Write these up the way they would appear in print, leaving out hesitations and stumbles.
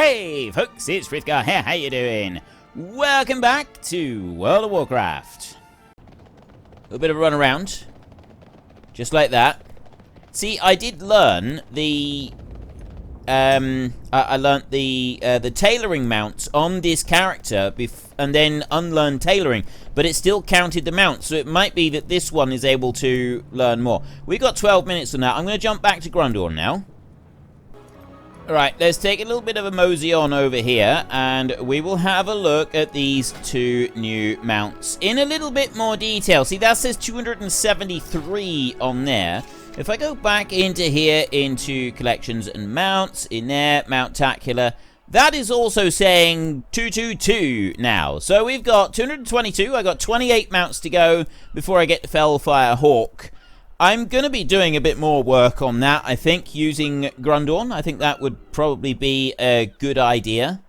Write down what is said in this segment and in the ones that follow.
Hey folks, it's Frith Guardians here, how you doing? Welcome back to World of Warcraft. A little bit of a run around. Just like that. See, I did learn the... I learnt the tailoring mounts on this character and then unlearned tailoring, but it still counted the mounts, so it might be that this one is able to learn more. We've got 12 minutes on that. I'm going to jump back to Grundorn now. Alright, let's take a little bit of a mosey on over here, and we will have a look at these two new mounts in a little bit more detail. See, that says 273 on there. If I go back into here, into collections and mounts, in there, Mountacular, that is also saying 222 now. So we've got 222, I got 28 mounts to go before I get to Fellfire Hawk. I'm going to be doing a bit more work on that, I think, using Grundorn. I think that would probably be a good idea.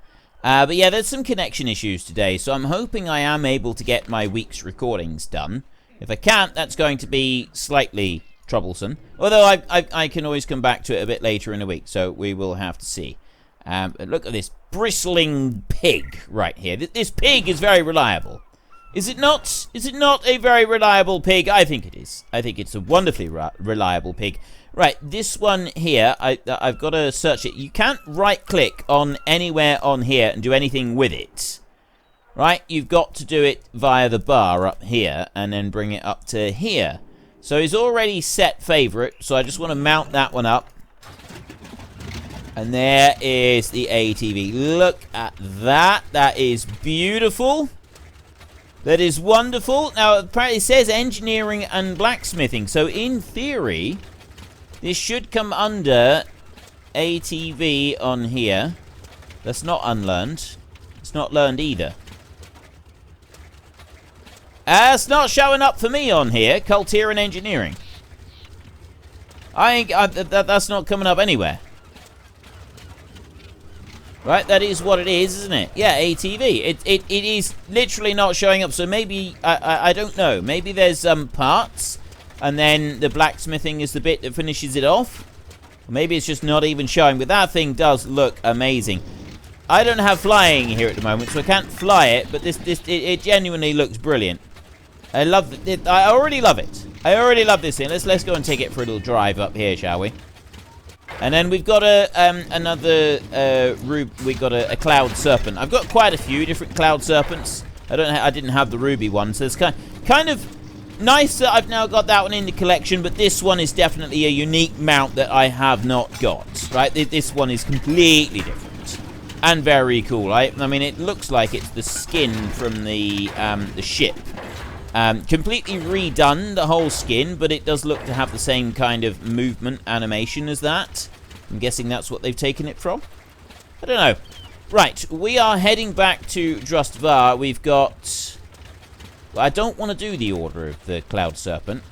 But yeah, there's some connection issues today, so I'm hoping I am able to get my week's recordings done. If I can't, that's going to be slightly troublesome. Although I can always come back to it a bit later in the week, so we will have to see. Look at this bristling pig right here. This pig is very reliable. Is it not? Is it not a very reliable pig? I think it is. I think it's a wonderfully reliable pig. Right, this one here, I've got to search it. You can't right-click on anywhere on here and do anything with it. Right, you've got to do it via the bar up here and then bring it up to here. So he's already set favorite, so I just want to mount that one up. And there is the ATV. Look at that. That is beautiful. That is wonderful. Now, apparently it says engineering and blacksmithing. So, in theory, this should come under ATV on here. That's not unlearned. It's not learned either. It's not showing up for me on here. Cultier and engineering. That's not coming up anywhere. Right, that is what it is, isn't it? Yeah, ATV. It is literally not showing up, so maybe, I don't know. Maybe there's parts, and then the blacksmithing is the bit that finishes it off. Maybe it's just not even showing, but that thing does look amazing. I don't have flying here at the moment, so I can't fly it, but it genuinely looks brilliant. I love it. I already love it. I already love this thing. Let's go and take it for a little drive up here, shall we? And then we've got another we've got a cloud serpent. I've got quite a few different cloud serpents. I didn't have the ruby one, so it's kind of nice that I've now got that one in the collection. But this one is definitely a unique mount that I have not got. Right, this one is completely different and very cool. I mean, it looks like it's the skin from the ship. Completely redone, the whole skin, but it does look to have the same kind of movement animation as that. I'm guessing that's what they've taken it from. I don't know. Right, we are heading back to Drustvar. We've got... Well, I don't want to do the Order of the Cloud Serpent.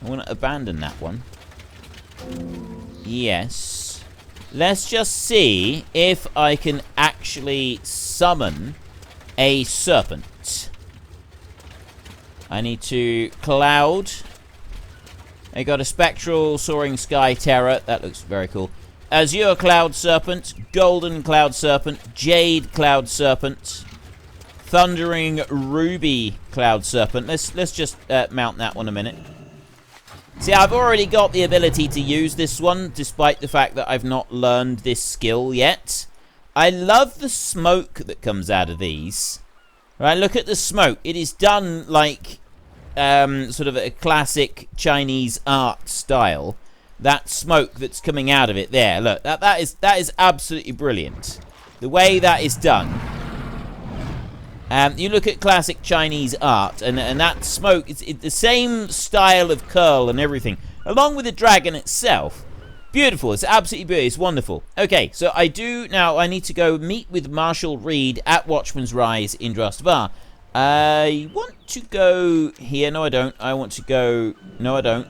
I want to abandon that one. Yes. Let's just see if I can actually summon a serpent. I need to cloud. I got a spectral soaring sky terror. That looks very cool. Azure cloud serpent, golden cloud serpent, jade cloud serpent, thundering ruby cloud serpent. Let's just mount that one a minute. See, I've already got the ability to use this one, despite the fact that I've not learned this skill yet. I love the smoke that comes out of these. Right, look at the smoke. It is done like sort of a classic Chinese art style. That smoke that's coming out of it there. Look, that is absolutely brilliant. The way that is done. You look at classic Chinese art, and that smoke, it's the same style of curl and everything, along with the dragon itself. Beautiful. It's absolutely beautiful. It's wonderful. Okay, so I need to go meet with Marshal Reed at Watchman's Rise in Drustvar. I want to go here. No, I don't. I want to go... No, I don't.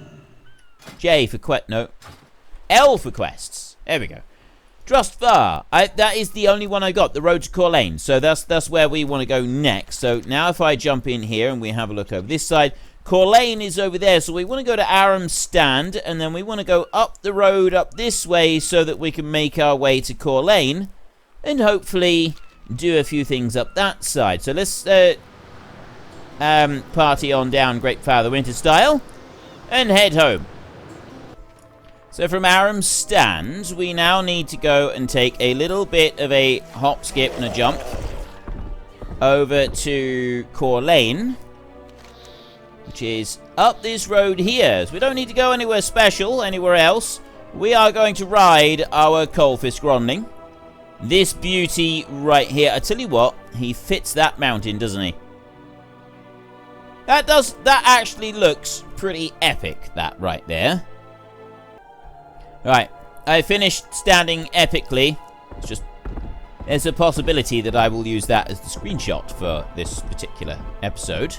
J for quest... No. L for quests. There we go. Drustvar. That is the only one I got. The road to Corlane. So that's where we want to go next. So now if I jump in here and we have a look over this side... Corlane is over there, so we want to go to Aram's Stand, and then we want to go up the road up this way so that we can make our way to Corlane. and hopefully do a few things up that side. So let's party on down Great Father Winter style and head home. So from Aram's stand, we now need to go and take a little bit of a hop, skip, and a jump over to Core Lane, which is up this road here. So we don't need to go anywhere special, anywhere else. We are going to ride our Coalfist Grondling. This beauty right here. I tell you what, he fits that mountain, doesn't he? That actually looks pretty epic, that right there. Right, I finished standing epically. It's just, there's a possibility that I will use that as the screenshot for this particular episode.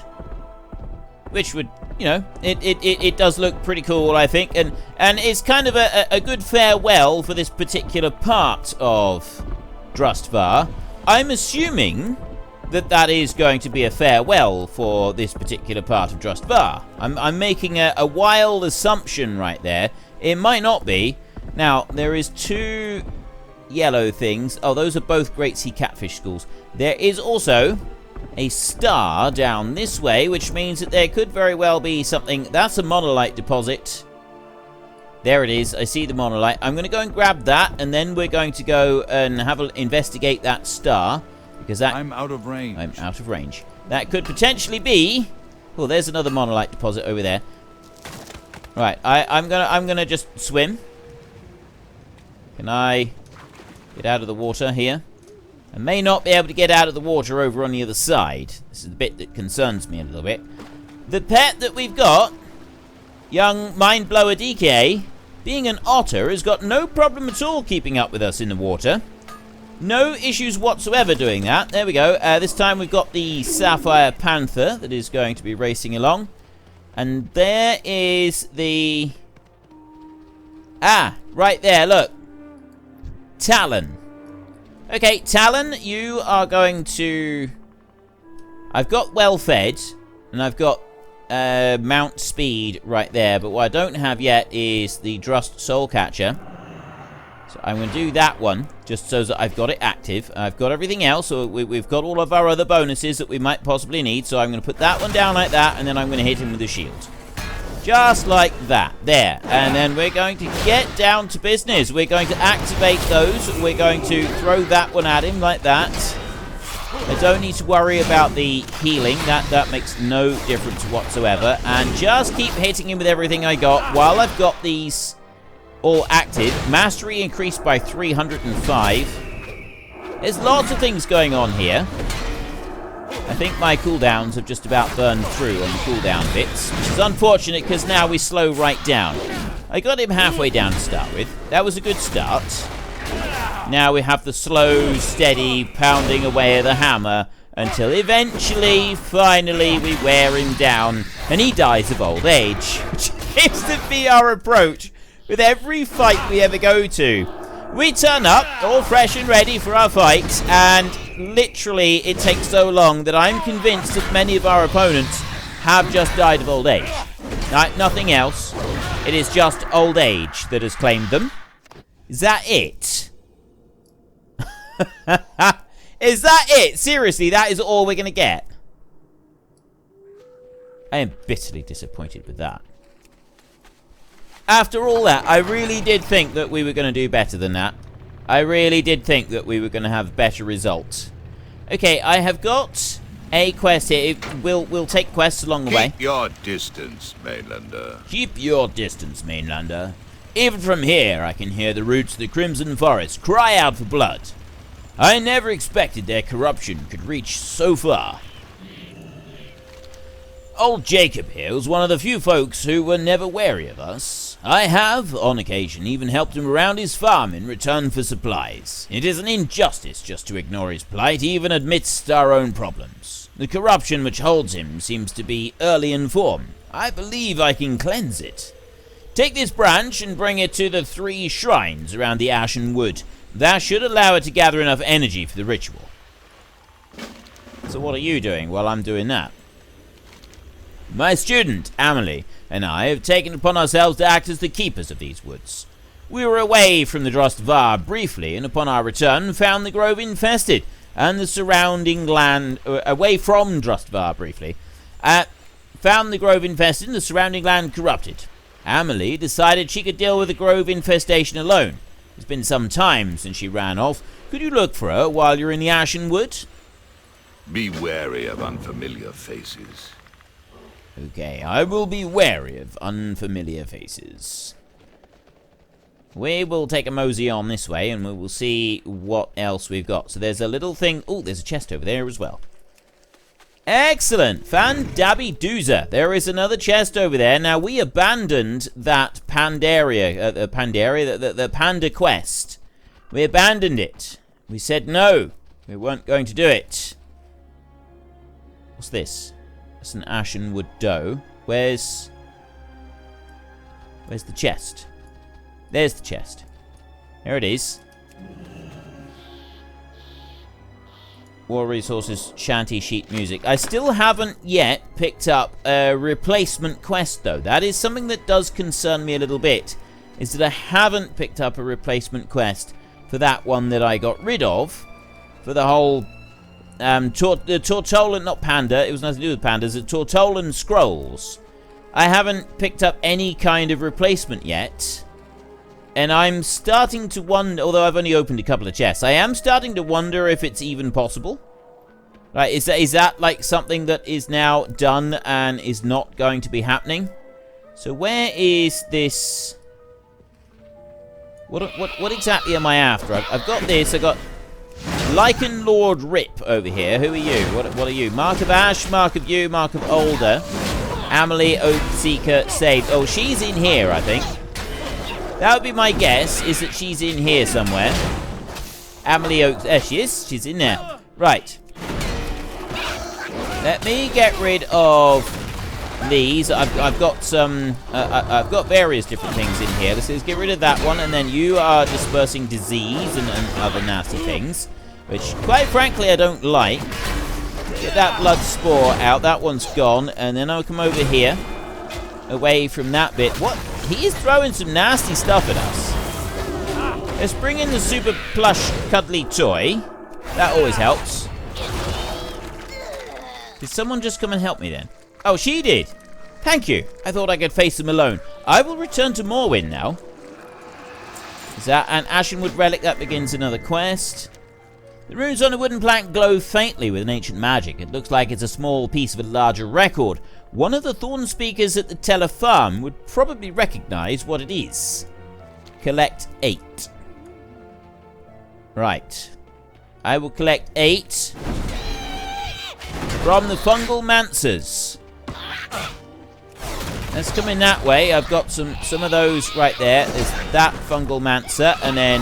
Which would, you know, it does look pretty cool, I think. And it's kind of a good farewell for this particular part of Drustvar. I'm assuming that is going to be a farewell for this particular part of Drustvar. I'm making a wild assumption right there. It might not be. Now, there is 2 yellow things. Oh, those are both Great Sea Catfish schools. There is also a star down this way, which means that there could very well be something. That's a monolite deposit. There it is. I see the monolite. I'm going to go and grab that, and then we're going to go and investigate that star, because I'm out of range. I'm out of range. That could potentially be. Oh, there's another monolite deposit over there. Right, I'm gonna just swim. Can I get out of the water here? I may not be able to get out of the water over on the other side. This is the bit that concerns me a little bit. The pet that we've got, young Mindblower DK, being an otter, has got no problem at all keeping up with us in the water. No issues whatsoever doing that. There we go. This time we've got the Sapphire Panther that is going to be racing along. And there is the... Ah, right there, look. Talon. Okay, Talon, you are going to... I've got well fed, and I've got Mount Speed right there, but what I don't have yet is the Drust Soul Catcher. So I'm going to do that one, just so that I've got it active. I've got everything else, so we've got all of our other bonuses that we might possibly need, so I'm going to put that one down like that, and then I'm going to hit him with a shield. Just like that. There. And then we're going to get down to business. We're going to activate those. We're going to throw that one at him like that. I don't need to worry about the healing. That makes no difference whatsoever. And just keep hitting him with everything I got while I've got these all active. Mastery increased by 305. There's lots of things going on here. I think my cooldowns have just about burned through on the cooldown bits, which is unfortunate because now we slow right down. I got him halfway down to start with. That was a good start. Now we have the slow, steady pounding away of the hammer until eventually, finally, we wear him down and he dies of old age, which seems to be our approach with every fight we ever go to. We turn up, all fresh and ready for our fight, and literally it takes so long that I'm convinced that many of our opponents have just died of old age. Nothing else. It is just old age that has claimed them. Is that it? Is that it? Seriously, that is all we're going to get? I am bitterly disappointed with that. After all that, I really did think that we were going to do better than that. I really did think that we were going to have better results. Okay, I have got a quest here. We'll take quests along the way. Keep your distance, Mainlander. Keep your distance, Mainlander. Even from here, I can hear the roots of the Crimson Forest cry out for blood. I never expected their corruption could reach so far. Old Jacob here was one of the few folks who were never wary of us. I have, on occasion, even helped him around his farm in return for supplies. It is an injustice just to ignore his plight, even amidst our own problems. The corruption which holds him seems to be early in form. I believe I can cleanse it. Take this branch and bring it to the 3 shrines around the Ashen Wood. That should allow it to gather enough energy for the ritual. So what are you doing while I'm doing that? My student, Amelie, and I have taken upon ourselves to act as the keepers of these woods. We were away from the Drostvar briefly, and upon our return found the grove infested, and the surrounding land... away from Drostvar briefly. Found the grove infested and the surrounding land corrupted. Amelie decided she could deal with the grove infestation alone. It's been some time since she ran off. Could you look for her while you're in the Ashen Wood? Be wary of unfamiliar faces. Okay, I will be wary of unfamiliar faces. We will take a mosey on this way, and we will see what else we've got. So there's a little thing... Oh, there's a chest over there as well. Excellent! Fandabby Doozer. There is another chest over there. Now, we abandoned that the Panda quest. We abandoned it. We said no. We weren't going to do it. What's this? It's an Ashenwood doe. Where's the chest? There's the chest. There it is. War resources, shanty, sheet music. I still haven't yet picked up a replacement quest, though. That is something that does concern me a little bit, is that I haven't picked up a replacement quest for that one that I got rid of, for the whole the Tortolan, not Panda, it was nothing to do with pandas, the Tortolan Scrolls. I haven't picked up any kind of replacement yet, and I'm starting to wonder, although I've only opened a couple of chests, I am starting to wonder if it's even possible. Right, is that like something that is now done and is not going to be happening? So where is this? What exactly am I after? I've got this. I got Lycan Lord Rip over here. Who are you? What are you? Mark of Ash, Mark of You, Mark of Older. Amelie Oathseeker saved. Oh, she's in here, I think. That would be my guess, is that she's in here somewhere. Amelie Oaks. There she is. She's in there. Right. Let me get rid of these. I've got some... I've got various different things in here. Let's get rid of that one, and then you are dispersing disease and other nasty things, which, quite frankly, I don't like. Get that blood spore out. That one's gone. And then I'll come over here, away from that bit. What? He is throwing some nasty stuff at us. Let's bring in the super plush cuddly toy. That always helps. Did someone just come and help me then? Oh, she did. Thank you. I thought I could face them alone. I will return to Morrowind now. Is that an Ashenwood relic? That begins another quest. The runes on a wooden plank glow faintly with an ancient magic. It looks like it's a small piece of a larger record. One of the Thorn speakers at the Teller farm would probably recognize what it is. Collect 8. Right. I will collect 8 from the Fungal Mancers. Let's come in that way. I've got some of those right there. There's that Fungal Mancer, and then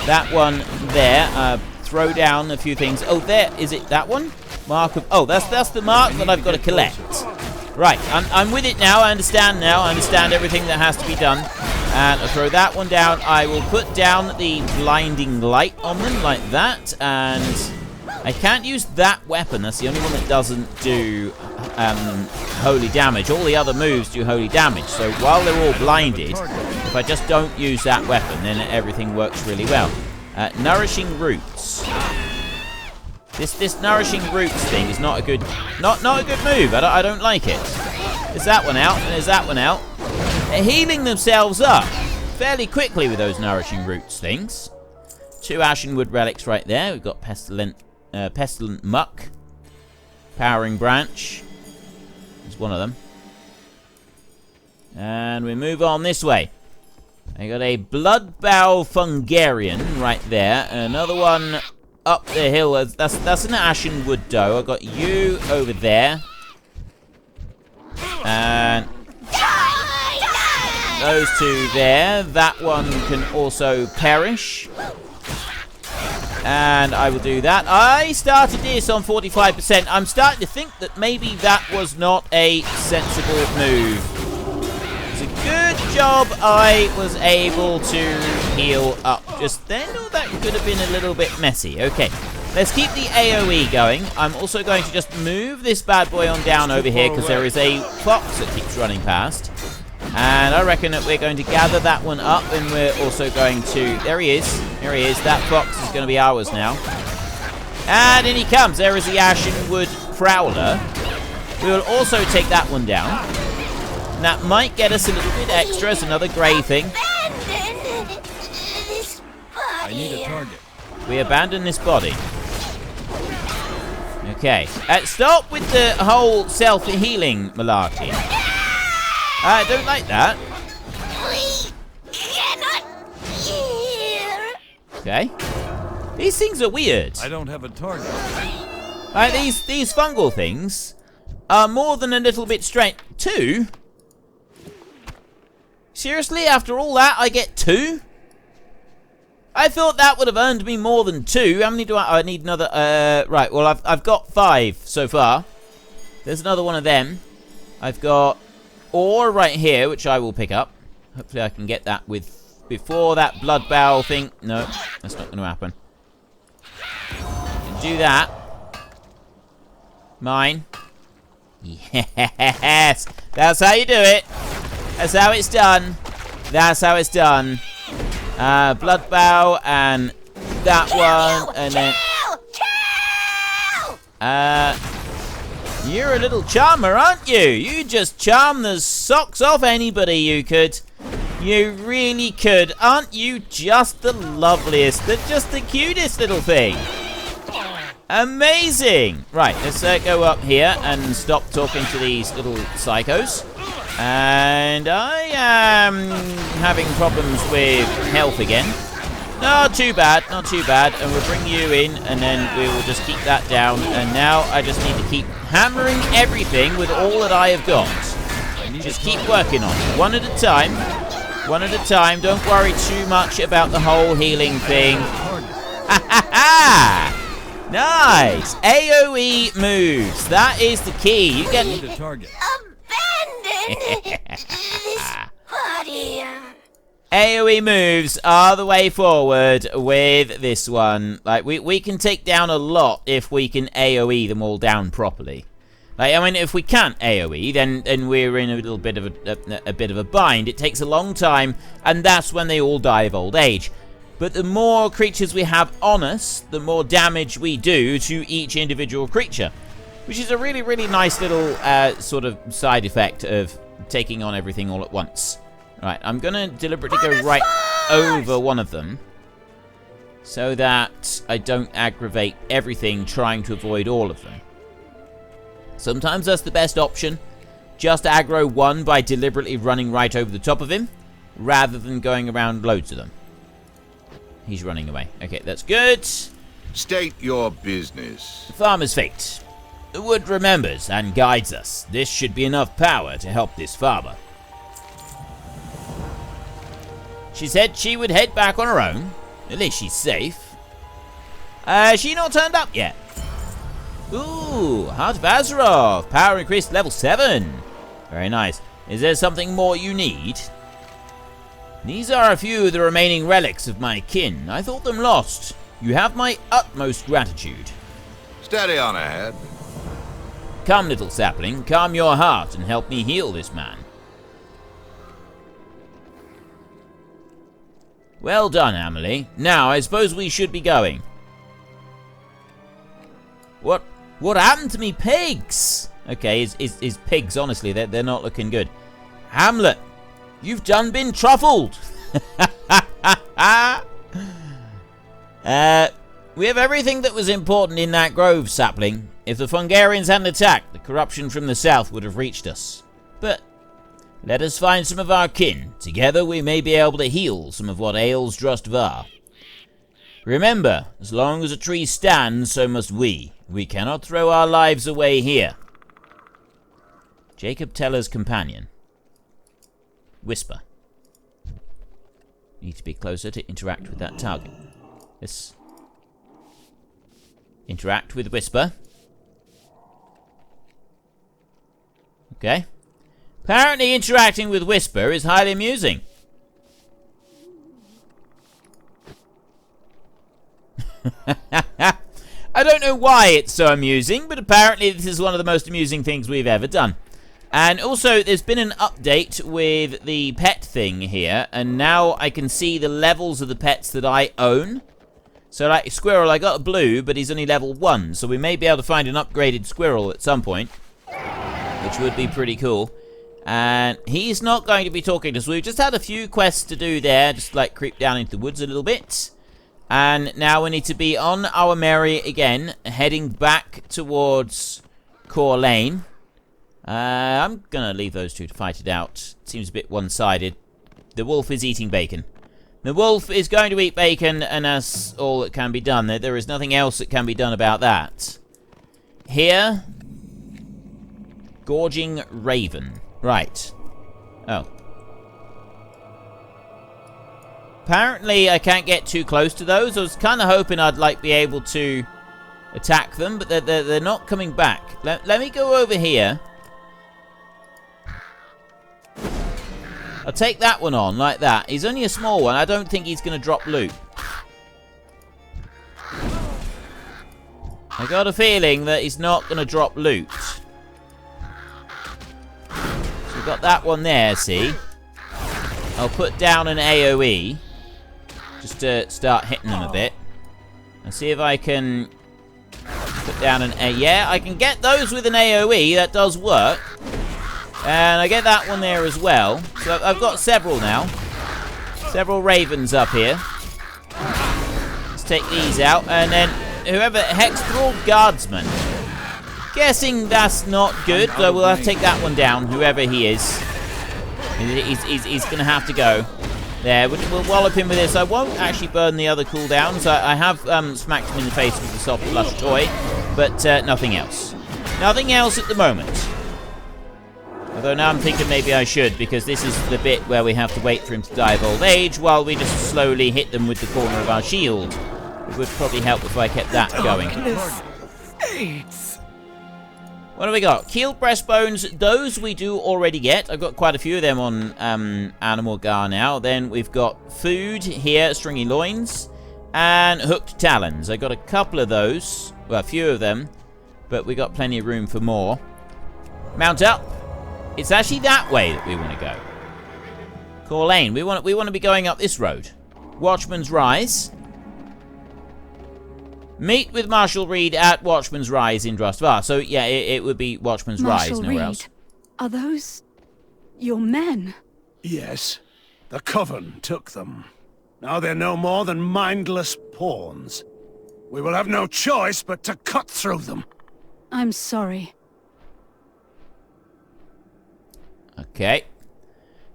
that one there. Throw down a few things. Oh, there. Is it that one? Mark of... Oh, that's the mark that I've got to collect. Right. I'm with it now. I understand now. I understand everything that has to be done. And I'll throw that one down. I will put down the blinding light on them like that. And I can't use that weapon. That's the only one that doesn't do holy damage. All the other moves do holy damage. So while they're all blinded, if I just don't use that weapon, then everything works really well. Nourishing Roots. This Nourishing Roots thing is not a good move. I don't like it. There's that one out, and there's that one out. They're healing themselves up fairly quickly with those Nourishing Roots things. 2 Ashenwood relics right there. We've got Pestilent Muck. Powering Branch. There's one of them. And we move on this way. I got a Bloodbow Fungarian right there. Another one up the hill. That's an Ashenwood doe. I got you over there. And those 2 there. That one can also perish. And I will do that. I started this on 45%. I'm starting to think that maybe that was not a sensible move. It's a good job I was able to heal up just then. Or that could have been a little bit messy. Okay, let's keep the AoE going. I'm also going to just move this bad boy on down over here because there is a fox that keeps running past. And I reckon that we're going to gather that one up, and we're also going to... There he is. There he is. That fox is going to be ours now. And in he comes. There is the Ashenwood Prowler. We will also take that one down. And that might get us a little bit extra as another grey thing. I need a target. We abandon this body. Okay. Stop with the whole self-healing malarkey. I don't like that. We cannot hear. Okay. These things are weird. I don't have a target. These fungal things are more than a little bit strange. 2? Seriously, after all that, I get 2? I thought that would have earned me more than 2. How many do I need another? Right, well, I've got 5 so far. There's another one of them. I've got ore right here, which I will pick up. Hopefully I can get that before that blood bowl thing. No, that's not going to happen. Do that. Mine. Yes, that's how you do it. That's how it's done. That's how it's done. Blood bow and that one, and then you're a little charmer, aren't you? You just charm the socks off anybody. You could. You really could. Aren't you just the loveliest, just the cutest little thing? Amazing. Right, let's go up here and stop talking to these little psychos. And I am having problems with health again. Not too bad, not too bad. And we'll bring you in, and then we will just keep that down. And now I just need to keep hammering everything with all that I have got. Just keep working on it, one at a time. One at a time. Don't worry too much about the whole healing thing. Ha ha ha! Nice! AoE moves. That is the key. You get The target. Abandon this body. AoE moves are the way forward with this one. Like, we can take down a lot if we can AoE them all down properly. Like, I mean, if we can't AoE, then we're in a little bit of a bit of a bind. It takes a long time, and that's when they all die of old age. But the more creatures we have on us, the more damage we do to each individual creature, which is a really, really nice little sort of side effect of taking on everything all at once. Right, I'm going to deliberately go right over one of them so that I don't aggravate everything trying to avoid all of them. Sometimes that's the best option. Just aggro one by deliberately running right over the top of him rather than going around loads of them. He's running away. Okay, that's good. State your business. The farmer's fate. The wood remembers and guides us. This should be enough power to help this farmer. She said she would head back on her own. At least she's safe. She not turned up yet. Ooh, Heart of Azeroth. Power increased to level 7. Very nice. Is there something more you need? These are a few of the remaining relics of my kin. I thought them lost. You have my utmost gratitude. Steady on ahead. Come, little sapling, calm your heart and help me heal this man. Well done, Amelie. Now, I suppose we should be going. What happened to me pigs? Okay, his pigs, honestly, they're not looking good. Hamlet, you've done been truffled. We have everything that was important in that grove, sapling. If the Fungarians hadn't attacked, the corruption from the south would have reached us. But let us find some of our kin. Together we may be able to heal some of what ails Drustvar. Remember, as long as a tree stands, so must we. We cannot throw our lives away here. Jacob Teller's companion. Whisper. Need to be closer to interact with that target. This. Interact with Whisper. Okay. Apparently interacting with Whisper is highly amusing. I don't know why it's so amusing, but apparently this is one of the most amusing things we've ever done. And also, there's been an update with the pet thing here, and now I can see the levels of the pets that I own. So, like Squirrel, I got a blue, but he's only level 1, so we may be able to find an upgraded Squirrel at some point, which would be pretty cool. And he's not going to be talking to us. We've just had a few quests to do there, just like creep down into the woods a little bit. And now we need to be on our merry again, heading back towards Core Lane. I'm going to leave those two to fight it out. Seems a bit one-sided. The wolf is eating bacon. The wolf is going to eat bacon, and that's all that can be done. There is nothing else that can be done about that. Here. Gorging Raven. Right. Oh. Apparently, I can't get too close to those. I was kind of hoping I'd, like, be able to attack them, but they're not coming back. Let me go over here. I'll take that one on, like that. He's only a small one. I don't think he's going to drop loot. I got a feeling that he's not going to drop loot. So we've got that one there, see? I'll put down an AoE. Just to start hitting them a bit. And see if I can put down an A. Yeah, I can get those with an AoE. That does work. And I get that one there as well. So I've got several now. Several ravens up here. Let's take these out. And then whoever... Hexthrall Guardsman. Guessing that's not good. So we'll have to take that one down. Whoever he is. He's going to have to go. There. We'll wallop him with this. I won't actually burn the other cooldowns. I have smacked him in the face with the soft plush toy. But nothing else. Nothing else at the moment. Although now I'm thinking maybe I should, because this is the bit where we have to wait for him to die of old age while we just slowly hit them with the corner of our shield. It would probably help if I kept that going. What do we got? Keeled breastbones, those we do already get. I've got quite a few of them on Animal Gar now. Then we've got food here, stringy loins, and hooked talons. I got a couple of those, well, a few of them, but we got plenty of room for more. Mount up. It's actually that way that we want to go. Core Lane. We want to be going up this road. Watchman's Rise. Meet with Marshal Reed at Watchman's Rise in Drustvar. So yeah, it would be Watchman's Rise, nowhere else. Are those your men? Yes. The Coven took them. Now they're no more than mindless pawns. We will have no choice but to cut through them. I'm sorry. Okay.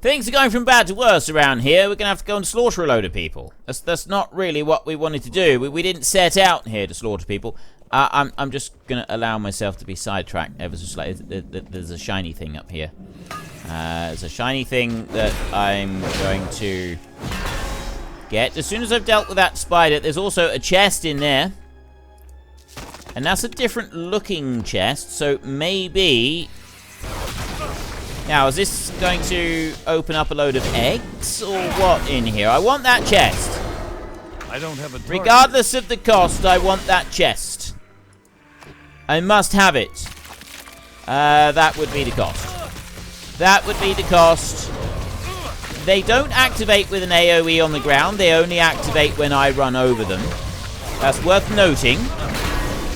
Things are going from bad to worse around here. We're going to have to go and slaughter a load of people. That's not really what we wanted to do. We didn't set out here to slaughter people. I'm just going to allow myself to be sidetracked ever so slightly. There's a shiny thing up here. There's a shiny thing that I'm going to get. As soon as I've dealt with that spider, there's also a chest in there. And that's a different looking chest, so maybe... Now, is this going to open up a load of eggs, or what in here? I want that chest. I don't have a target. Regardless of the cost, I want that chest. I must have it. That would be the cost. That would be the cost. They don't activate with an AoE on the ground. They only activate when I run over them. That's worth noting.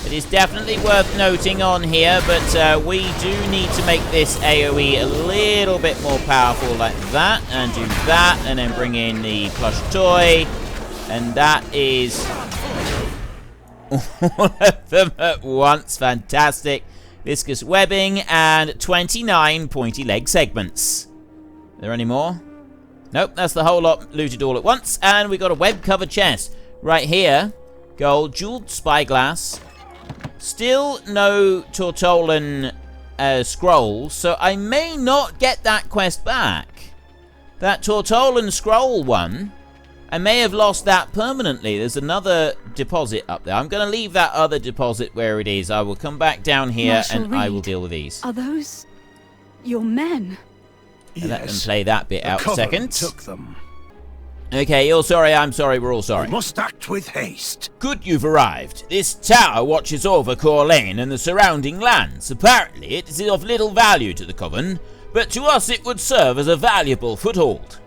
It is definitely worth noting on here, but we do need to make this AoE a little bit more powerful like that, and do that, and then bring in the plush toy, and that is all of them at once. Fantastic. Viscous webbing, and 29 pointy leg segments. Are there any more? Nope, that's the whole lot looted all at once, and we got a web-covered chest. Right here, gold, jeweled spyglass. Still no Tortolan scroll, so I may not get that quest back. That Tortolan scroll one, I may have lost that permanently. There's another deposit up there. I'm going to leave that other deposit where it is. I will come back down here Marshal and I will Reed, deal with these. Are those your men? Yes. Let them play that bit out a Coven second. took them. Okay, you're sorry, I'm sorry, we're all sorry. We must act with haste. Good you've arrived. This tower watches over Corlane and the surrounding lands. Apparently, it is of little value to the Coven, but to us it would serve as a valuable foothold.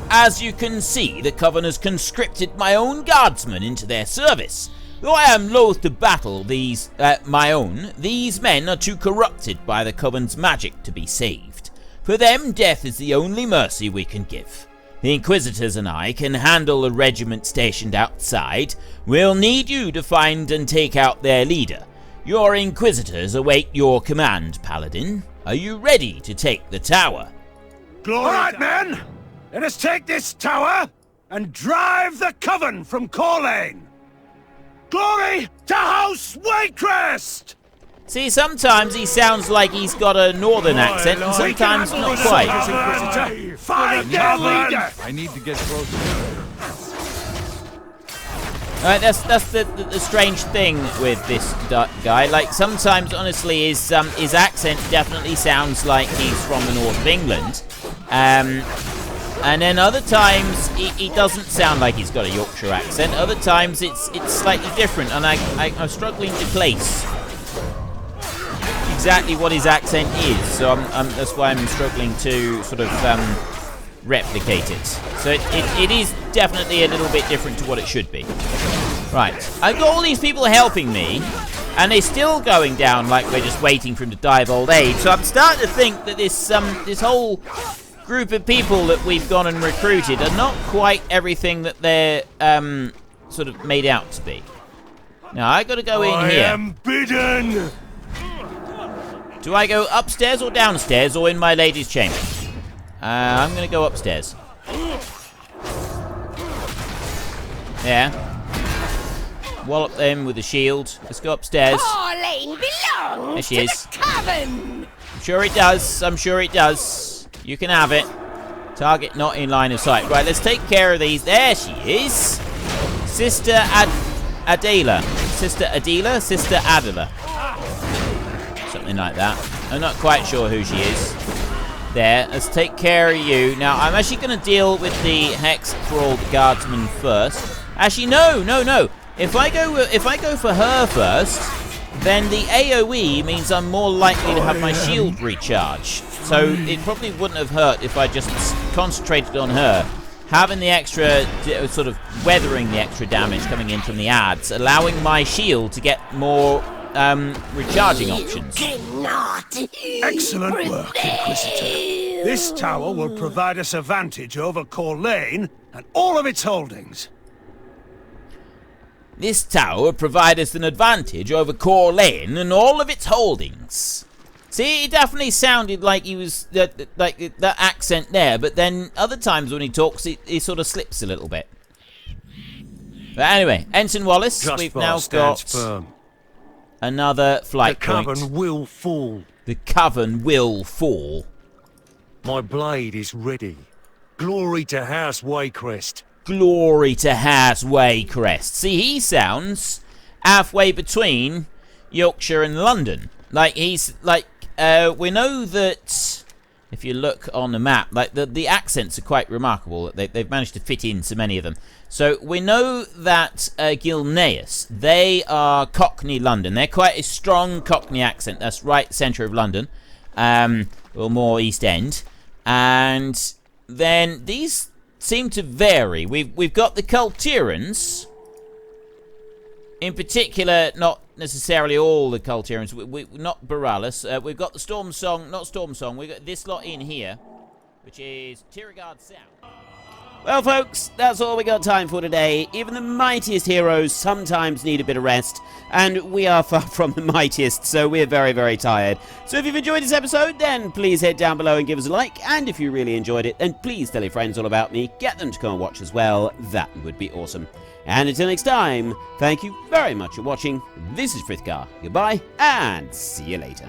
As you can see, the Coven has conscripted my own guardsmen into their service. Though I am loath to battle these men are too corrupted by the Coven's magic to be saved. For them, death is the only mercy we can give. The Inquisitors and I can handle a regiment stationed outside. We'll need you to find and take out their leader. Your Inquisitors await your command, Paladin. Are you ready to take the tower? All right, men! Let us take this tower and drive the Coven from Corlane! Glory to House Waycrest! See, sometimes he sounds like he's got a northern accent, and sometimes not quite. Find their leader! I need to get closer. Alright, that's the strange thing with this guy. Like, sometimes, honestly, his accent definitely sounds like he's from the north of England. And then other times, he doesn't sound like he's got a Yorkshire accent. Other times, it's slightly different, and I'm struggling to place exactly what his accent is. So that's why I'm struggling to sort of replicate it. So it is definitely a little bit different to what it should be. Right, I've got all these people helping me, and they're still going down like we're just waiting for him to die of old age. So I'm starting to think that this whole group of people that we've gone and recruited are not quite everything that they're sort of made out to be. Now I gotta go in here. I am bidden! Do I go upstairs or downstairs or in my lady's chamber? I'm gonna go upstairs. Yeah. Wallop them with a shield. Let's go upstairs. Corlane belongs There she to is. the Coven. I'm sure it does. I'm sure it does. You can have it. Target not in line of sight. Right, let's take care of these. There she is. Sister Adela. Sister Adela? Sister Adela. Something like that. I'm not quite sure who she is. There, let's take care of you. Now, I'm actually going to deal with the Hex Thralled Guardsman first. Actually, no. If I go for her first, then the AoE means I'm more likely to have my shield recharge. So it probably wouldn't have hurt if I just concentrated on her. Having the extra, sort of weathering the extra damage coming in from the ads, allowing my shield to get more recharging options. Excellent work, Inquisitor. This tower will provide us a vantage over Corlane and all of its holdings. This tower would provide us an advantage over Corlane and all of its holdings. See, it definitely sounded like he was, like that accent there, but then other times when he talks, he sort of slips a little bit. But anyway, Ensign Wallace, we've now got firm. another flight The point. Coven will fall. The Coven will fall. My blade is ready. Glory to House Waycrest. Glory to House Waycrest. See, he sounds halfway between Yorkshire and London. Like, he's, like, we know that, if you look on the map, like, the accents are quite remarkable. They've managed to fit in so many of them. So, we know that Gilneas, they are Cockney London. They're quite a strong Cockney accent. That's right centre of London, or more East End. And then these seem to vary. We've got the Culterans, in particular, not necessarily all the Culterans. We not Borealis. We've got the Storm Song, not Storm Song. We've got this lot in here, which is Tiragard South. Well, folks, that's all we got time for today. Even the mightiest heroes sometimes need a bit of rest, and we are far from the mightiest, so we're very, very tired. So if you've enjoyed this episode, then please head down below and give us a like, and if you really enjoyed it, then please tell your friends all about me. Get them to come and watch as well. That would be awesome. And until next time, thank you very much for watching. This is Frith Guardians. Goodbye, and see you later.